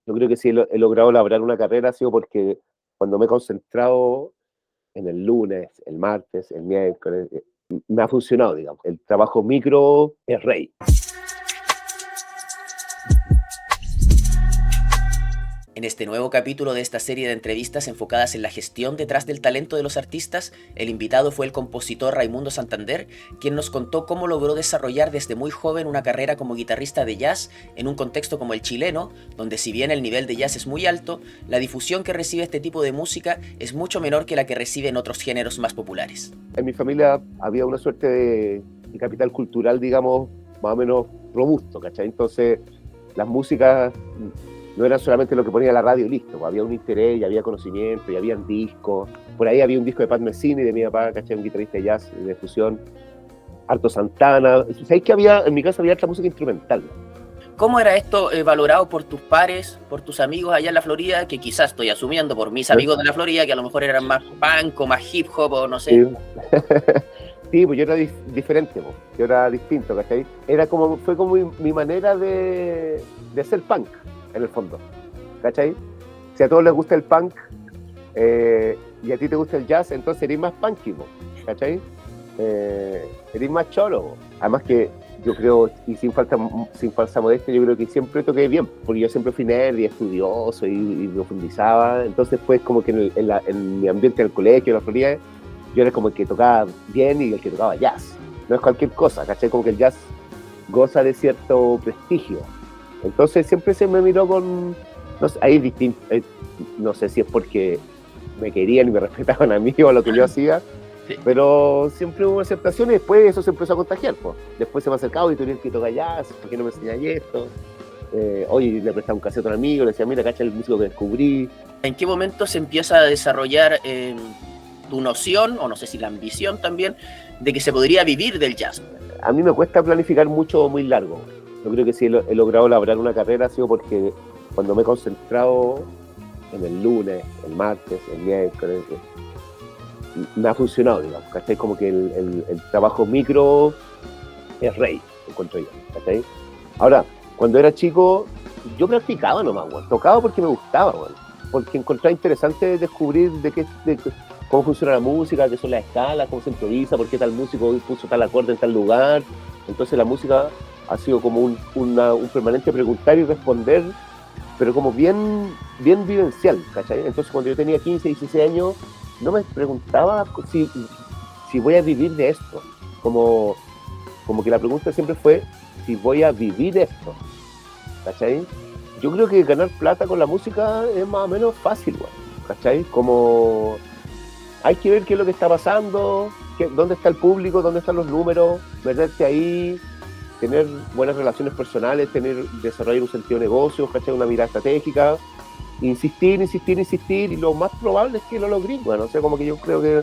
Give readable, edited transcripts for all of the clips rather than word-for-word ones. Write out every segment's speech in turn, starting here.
Yo creo que si he logrado labrar una carrera ha sido porque cuando me he concentrado en el lunes, el martes, el miércoles, me ha funcionado, digamos. El trabajo micro es rey. En este nuevo capítulo de esta serie de entrevistas enfocadas en la gestión detrás del talento de los artistas, el invitado fue el compositor Raimundo Santander, quien nos contó cómo logró desarrollar desde muy joven una carrera como guitarrista de jazz en un contexto como el chileno, donde si bien el nivel de jazz es muy alto, la difusión que recibe este tipo de música es mucho menor que la que reciben otros géneros más populares. En mi familia había una suerte de capital cultural, digamos, más o menos robusto, ¿cachai? Entonces, las músicas no era solamente lo que ponía la radio y listo, había un interés, y había conocimiento, y habían discos. Por ahí había un disco de Pat Messini, de mi papá, ¿cachai? Un guitarrista de jazz, de fusión, harto Santana. ¿Sabéis que en mi casa había otra música instrumental? ¿Cómo era esto valorado por tus pares, por tus amigos allá en la Florida? Que quizás estoy asumiendo por mis amigos de la Florida, que a lo mejor eran más punk o más hip hop o no sé. Sí. Sí, pues yo era diferente, pues. Yo era distinto, ¿cachai? Fue como mi manera de hacer punk, en el fondo, ¿cachai? Si a todos les gusta el punk y a ti te gusta el jazz, entonces eres más punky, ¿cachai? Eres más choro. Además que yo creo, y sin falsa modestia, yo creo que siempre toqué bien, porque yo siempre fui nerd y estudioso y profundizaba. Entonces pues como que en mi ambiente del colegio, en la Florida, yo era como el que tocaba bien y el que tocaba jazz. No es cualquier cosa, ¿cachai? Como que el jazz goza de cierto prestigio. Entonces siempre se me miró con... No sé, ahí distinto, no sé si es porque me querían y me respetaban a mí o a lo que yo hacía, sí. Pero siempre hubo aceptación y después eso se empezó a contagiar. Pues. Después se me ha acercado y tú eres el que toca jazz, ¿por qué no me enseñas esto? Oye, le prestaba un cassette a un amigo, le decía, mira, cacha el músico que descubrí. ¿En qué momento se empieza a desarrollar tu noción, o no sé si la ambición también, de que se podría vivir del jazz? A mí me cuesta planificar mucho muy largo. Yo creo que si he logrado labrar una carrera ha sido porque cuando me he concentrado en el lunes, el martes, el miércoles, me ha funcionado, digamos, ¿cachai? Como que el trabajo micro es rey, encuentro yo, ¿cachai? Ahora, cuando era chico, yo practicaba nomás, bueno, tocaba porque me gustaba, bueno, porque encontraba interesante descubrir cómo funciona la música, qué son las escalas, cómo se improvisa, por qué tal músico puso tal acorde en tal lugar. Entonces la música ha sido como un permanente preguntar y responder, pero como bien vivencial, ¿cachai? Entonces cuando yo tenía 15, 16 años, no me preguntaba si voy a vivir de esto. Como que la pregunta siempre fue si voy a vivir esto, ¿cachai? Yo creo que ganar plata con la música es más o menos fácil, ¿cachai? Como hay que ver qué es lo que está pasando, dónde está el público, dónde están los números, meterte ahí, tener buenas relaciones personales, desarrollar un sentido de negocio, ¿cachai? Una mirada estratégica, insistir, y lo más probable es que lo logres, bueno, o sea, como que yo creo que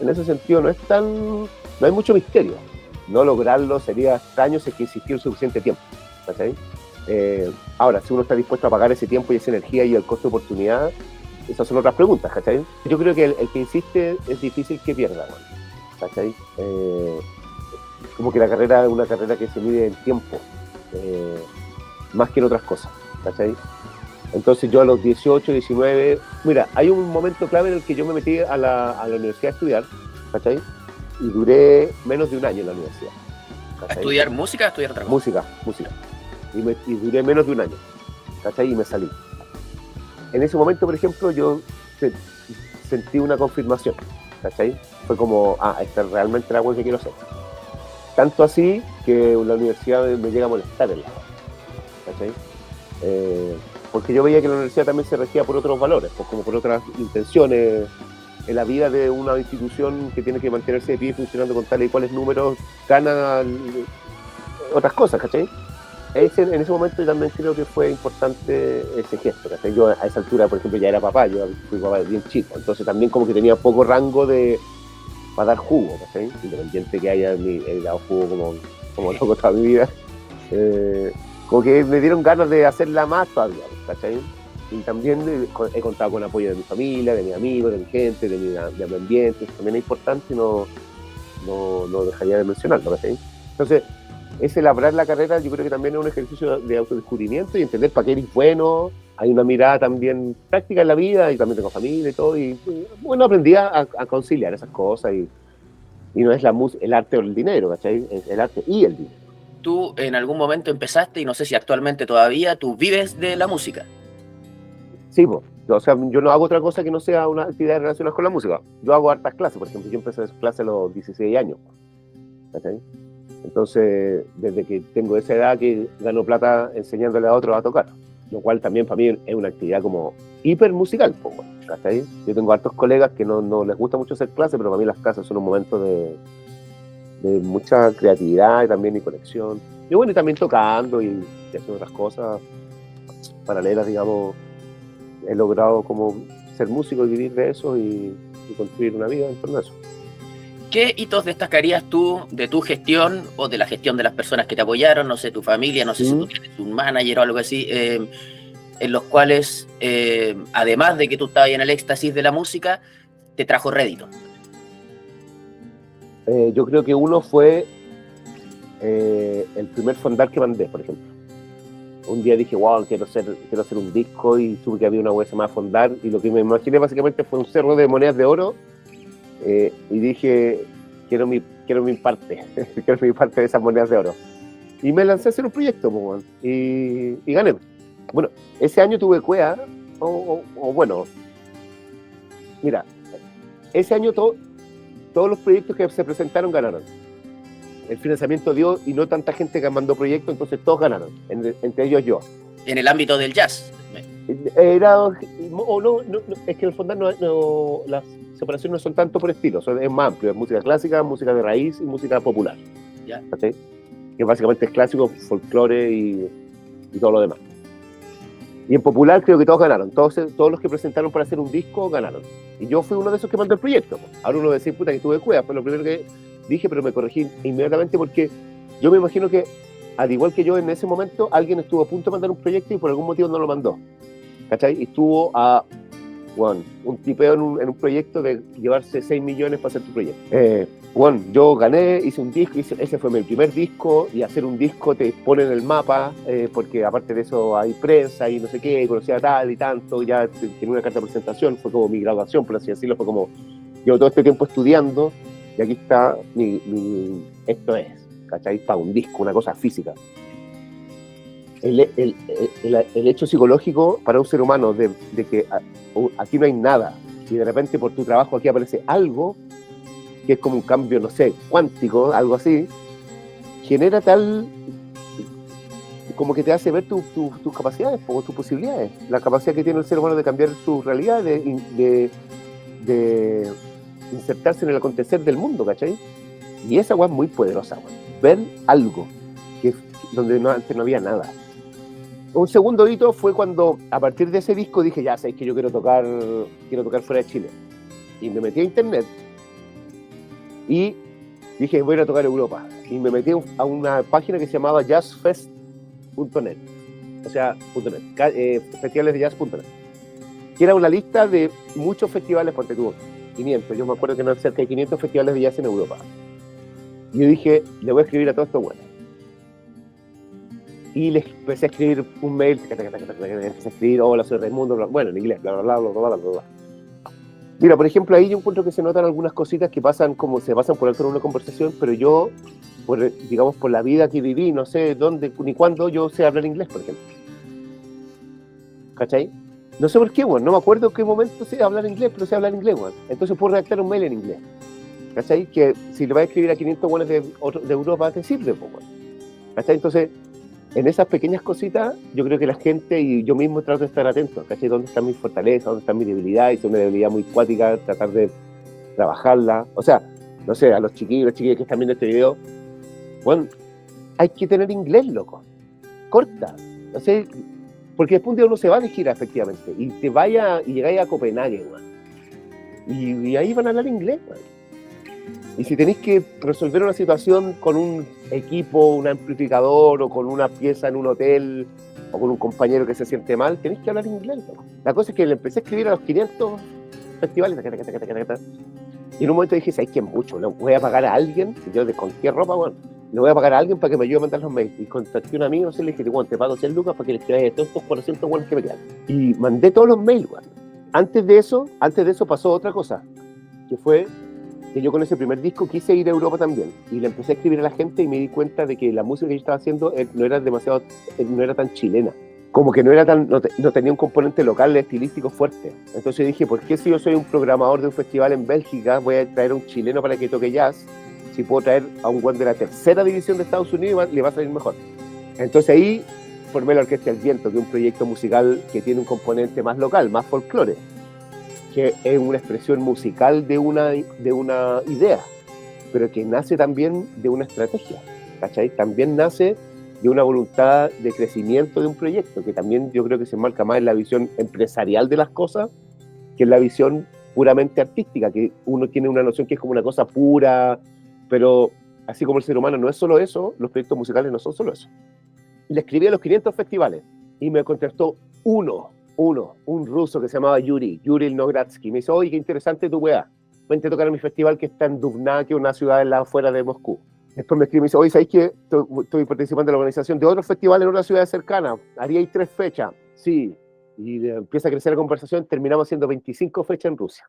en ese sentido no hay mucho misterio. No lograrlo sería extraño si hay que insistir suficiente tiempo, ¿cachai? Ahora, si uno está dispuesto a pagar ese tiempo y esa energía y el costo de oportunidad, esas son otras preguntas, ¿cachai? Yo creo que el que insiste es difícil que pierda, ¿cachai? Como que la carrera es una carrera que se mide en tiempo, más que en otras cosas, ¿cachai? Entonces yo a los 18, 19, mira, hay un momento clave en el que yo me metí a la universidad a estudiar, ¿cachai? Y duré menos de un año en la universidad. ¿cachai? ¿A estudiar música o a estudiar otra cosa? Música. Y duré menos de un año, ¿cachai? Y me salí. En ese momento, por ejemplo, yo sentí una confirmación, ¿cachai? Fue como, esta es realmente la cosa que quiero hacer. Tanto así que la universidad me llega a molestar en la hora, ¿cachai? Porque yo veía que la universidad también se regía por otros valores, pues como por otras intenciones en la vida de una institución que tiene que mantenerse de pie funcionando con tales y cuales números, gana otras cosas, ¿cachai? En ese momento yo también creo que fue importante ese gesto, ¿cachai? Yo a esa altura, por ejemplo, ya era papá, yo fui papá bien chico, entonces también como que tenía poco rango para dar jugo, ¿cachai? Independiente que haya dado jugo como loco toda mi vida, como que me dieron ganas de hacerla más todavía, ¿cachai? Y también he contado con el apoyo de mi familia, de mis amigos, de mi gente, de mi ambiente, eso también es importante y no dejaría de mencionarlo, ¿cachai? Entonces, ese labrar la carrera yo creo que también es un ejercicio de autodescubrimiento y entender para qué eres bueno. Hay una mirada también práctica en la vida y también tengo familia y todo. Y bueno, aprendí a conciliar esas cosas y no es el arte o el dinero, ¿cachai? Es el arte y el dinero. Tú en algún momento empezaste, y no sé si actualmente todavía, tú vives de la música. Sí, pues. O sea, yo no hago otra cosa que no sea una actividad relacionada con la música. Yo hago hartas clases, por ejemplo, yo empecé a hacer clases a los 16 años. ¿Cachai? Entonces, desde que tengo esa edad que gano plata enseñándole a otros a tocar, lo cual también para mí es una actividad como hiper musical, ¿cachai? Yo tengo hartos colegas que no les gusta mucho hacer clases, pero para mí las clases son un momento de mucha creatividad y también y conexión. Y bueno, y también tocando y haciendo otras cosas paralelas, digamos, he logrado como ser músico y vivir de eso y construir una vida en torno a eso. ¿Qué hitos destacarías tú de tu gestión o de la gestión de las personas que te apoyaron? No sé, tu familia, no sé si tú tienes un manager o algo así, en los cuales, además de que tú estabas en el éxtasis de la música, te trajo rédito. Yo creo que uno fue el primer fondar que mandé, por ejemplo. Un día dije, wow, quiero hacer un disco y supe que había una web llamada Fondar y lo que me imaginé básicamente fue un cerro de monedas de oro y dije, quiero mi parte, quiero mi parte de esas monedas de oro. Y me lancé a hacer un proyecto y gané. Bueno, ese año tuve cuea, bueno, mira, ese año todos los proyectos que se presentaron ganaron. El financiamiento dio y no tanta gente que mandó proyectos, entonces todos ganaron, entre ellos yo. En el ámbito del jazz. Es que en el fondo las separaciones no son tanto por estilo, es más amplio, es música clásica, música de raíz y música popular. ¿Ya? ¿Sí? Que básicamente es clásico, folclore y todo lo demás. Y en popular creo que todos ganaron, todos los que presentaron para hacer un disco ganaron. Y yo fui uno de esos que mandó el proyecto. Ahora uno decir, puta, que tuve cueva, fue lo primero que dije, pero me corregí inmediatamente porque yo me imagino que, al igual que yo en ese momento, alguien estuvo a punto de mandar un proyecto y por algún motivo no lo mandó. ¿Cachai? Y estuvo a un tipeo en un proyecto de llevarse 6 millones para hacer tu proyecto. Yo gané, hice un disco, ese fue mi primer disco, y hacer un disco te pone en el mapa, porque aparte de eso hay prensa y no sé qué, conocía tal y tanto, ya tenía una carta de presentación, fue como mi graduación, por así decirlo, fue como, llevo todo este tiempo estudiando, y aquí está esto es, ¿cachai? Para un disco, una cosa física. El hecho psicológico para un ser humano de que aquí no hay nada y de repente por tu trabajo aquí aparece algo que es como un cambio, no sé, cuántico, algo así, genera tal como que te hace ver tus capacidades o tus posibilidades, la capacidad que tiene el ser humano de cambiar su realidad, de insertarse en el acontecer del mundo, ¿cachai? Y esa weá es muy poderosa, weá. Ver algo donde antes no había nada. Un segundo hito fue cuando, a partir de ese disco, dije, ya sabes que yo quiero tocar fuera de Chile. Y me metí a internet y dije, voy a ir a tocar Europa. Y me metí a una página que se llamaba jazzfest.net. O sea, festivales de jazz.net. Que era una lista de muchos festivales, porque tuvo 500. Yo me acuerdo que eran cerca de 500 festivales de jazz en Europa. Y yo dije, le voy a escribir a todos estos buenos. Y les empecé a escribir un mail, empecé a escribir, hola, soy Raimundo, bueno, en inglés, bla, bla, bla, bla, bla, bla, bla. Mira, por ejemplo, ahí yo encuentro que se notan algunas cositas que se pasan por alto en una conversación, pero yo, por la vida que viví, no sé dónde ni cuándo, yo sé hablar inglés, por ejemplo. ¿Cachai? No sé por qué, no me acuerdo en qué momento sé hablar inglés, pero sé hablar inglés, Entonces puedo redactar un mail en inglés. ¿Cachai? Que si le vas a escribir a 500 buenos de Europa, te sirve, ¿cachai? Entonces, en esas pequeñas cositas, yo creo que la gente y yo mismo trato de estar atento, ¿cachai? ¿Dónde están mis fortalezas? ¿Dónde están mis debilidades? Si es una debilidad muy cuática, tratar de trabajarla. O sea, no sé, a los chiquillos que están viendo este video, hay que tener inglés, loco. Corta. No sé, porque después un día uno se va de gira, efectivamente, y llegáis a Copenhague, y ahí van a hablar inglés, Y si tenéis que resolver una situación con un equipo, un amplificador o con una pieza en un hotel o con un compañero que se siente mal, tenéis que hablar inglés. La cosa es que le empecé a escribir a los 500 festivales y en un momento dije, ¿sabes qué? Mucho, ¿no? Voy a pagar a alguien, y yo con qué ropa, le voy a pagar a alguien para que me ayude a mandar los mails. Y contacté a un amigo, le dije, bueno, te pago 100 lucas para que le escribas todos estos 400 buenos que me quedan. Y mandé todos los mails, bueno. Antes de eso pasó otra cosa, que fue que yo con ese primer disco quise ir a Europa también. Y le empecé a escribir a la gente y me di cuenta de que la música que yo estaba haciendo no era tan chilena. Como que no tenía un componente local estilístico fuerte. Entonces dije, ¿por qué si yo soy un programador de un festival en Bélgica voy a traer a un chileno para que toque jazz? Si puedo traer a un guan de la tercera división de Estados Unidos, le va a salir mejor. Entonces ahí formé la Orquesta El Viento, que es un proyecto musical que tiene un componente más local, más folclore, que es una expresión musical de una idea, pero que nace también de una estrategia, ¿cachai? También nace de una voluntad de crecimiento de un proyecto, que también yo creo que se enmarca más en la visión empresarial de las cosas que en la visión puramente artística, que uno tiene una noción que es como una cosa pura, pero así como el ser humano no es solo eso, los proyectos musicales no son solo eso. Le escribí a los 500 festivales y me contestó un ruso que se llamaba Yuri Nogradsky. Me dice, oye, qué interesante tu weá, vente a tocar a mi festival que está en Dubna, que es una ciudad en la afuera de Moscú. Después me escribe y me dice, oye, ¿sabéis que estoy participando en la organización de otro festival en una ciudad cercana? ¿Haríais 3 fechas? Sí. Y empieza a crecer la conversación, terminamos haciendo 25 fechas en Rusia.